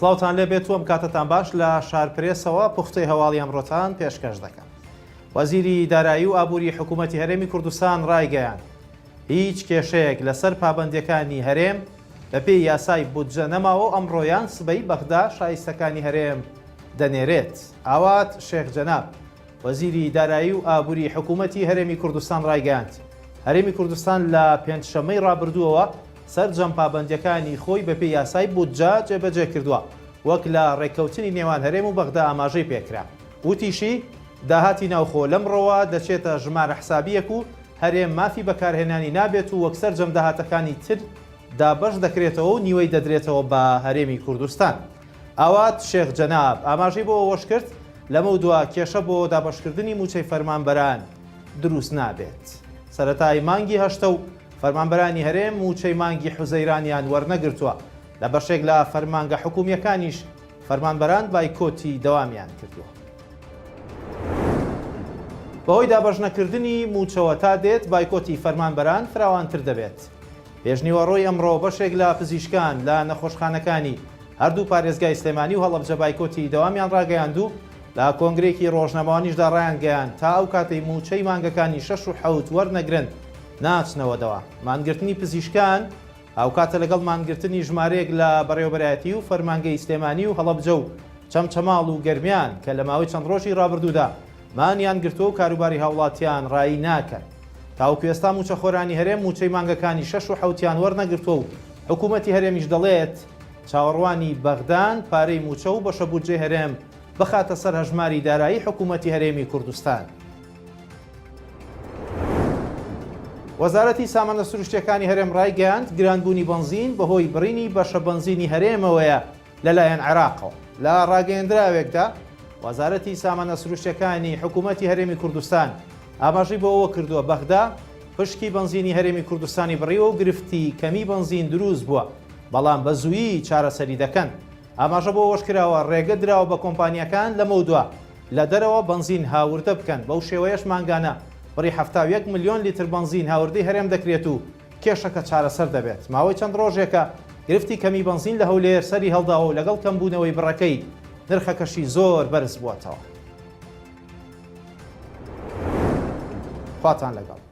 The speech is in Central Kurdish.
سڵاوتان لێ بێت و ئەم کاتتان باش لە شارپرێسەوە پوختەی هەواڵی ئەمڕۆتان پێشکەش دەکەم. وەزیری دارایی و ئابووری حکوومەتی هەرێمی کوردستان ڕایگەیاند هیچ کێشەیەک لەسەر پابەندیەکانی هەرێم بەپێی یاسای بودجە نەماوە ئەمڕۆیان سبەی بەغدا شایستەکانی هەرێم دەنێرێت. ئاوات شێخ جەناب وەزیری دارایی و ئابووری حکوومەتی هەرێمی کوردستان ڕایگەیاند هەرێمی کوردستان لە پێنجشەمەی ڕابردووەوە سەرجەم پابەندیەکانی خۆی بەپێی یاسای بودجە جێبەجێ کردووە وەک لە ڕێککەوتنی نێوان هەرێم و بەغدا ئاماژەی پێکرا. وتیشی داهاتی ناوخۆ لەمڕۆوە دەچێتە ژمارە حسابیەک و هەرێم مافی بەکارهێنانی نابێت و وەک سەرجەم داهاتەکانی تر دابەش دەکرێتەوە و نیوەی دەدرێتەوە بە هەرێمی کوردستان. ئاوات شێخ جەناب ئاماژەی بۆ وەش کرد لەمە دووە کێشە بۆ دابەشکردنی موچەی فەرمانبەران دروست نابێت. سەرەتای مانگی هەشتە و فەرمانبەرانی هەرێم موچەی مانگی حوزەیرانیان وەرنەگرتووە لە بەشێک لە فەرمانگە حکوومیەکانیش فەرمانبەران بایکۆتی دەوامیان کردووە. بەهۆی دابەش نەکردنی موچەوە تا دێت بایکۆتی فەرمانبەران فراوانتر دەبێت. پێشنیوەڕۆی ئەمڕۆ بەشێک لە پزیشکان لە نەخۆشخانەکانی هەردوو پارێزگای سلێمانی و هەڵەبجە بایکۆتی دەوامیان ڕاگەیاند و لە کۆنگرێکی ڕۆژنەمەوانیشدا ڕایانگەیان تا ئەو کاتەی موچەی مانگەکانی 6 و 7 وەرنەگرن ناچنەوەدەوە. مانگرتنی پزیشکان ئەو کاتە لەگەڵ مانگرتنی ژمارەیەک لە بەڕێوەبەرایەتی و فەرمانگەی سلێمانی و هەڵەبجە و چەمچەماڵ و گەرمیان کە لە ماوەی چەند ڕۆژی ڕابردوودا مانیان گرتووە و کاروباری هاوڵاتیان ڕایی ناکەن. تاوەکو ئێستا موچەخۆرانی هەرێم موچەی مانگەکانی 6 و 7 وەرنەگرتووە و حکوومەتی هەرێمیش دەڵێت چاوەڕوانی بەغدان پارەی موچە و بەشە بودجەی هەرێم بخاتە سەر هەژماری دارایی حکوومەتی هەرێمی کوردستان. وەزارەتی سامانە سروشتیەکانی هەرێم ڕایگەیاند گرانبوونی بنزین بەهۆی بڕینی بەشە بنزینی هەرێمەوەیە لەلایەن عێراقەوە. لە ڕاگەیەندراوێکدا وەزارەتی سامانە سروشتیەکانی حکوومەتی هەرێمی کوردستان ئاماژەی بۆەوە کردووە بەغدا پشکی بنزینی هەرێمی کوردستانی بڕیوە و گرفتی کەمی بنزین دروست بووە بەڵام بە زوویی چارەسەری دەکەن. ئاماژە بۆ وەشکراوە ڕێگە درراوە بە کۆمپانیەکان لەمە دووە لە دەرەوە بنزین هاوردە بکەن. بەو شێوەیەش مانگانە بڕی 71 ملیۆن لیتر بنزین هاوردەی هەرێم دەکرێت و کێشەکە چارەسەر دەبێت. ماوەی چەند ڕۆژێکە گرفتی کەمی بنزین لە هەولێر سەری هەڵداوە و لەگەڵ کەمبوونەوەی بڕەکەی نرخەکەشی زۆر بەرز بووەتەوە. خواتان لەگەڵ.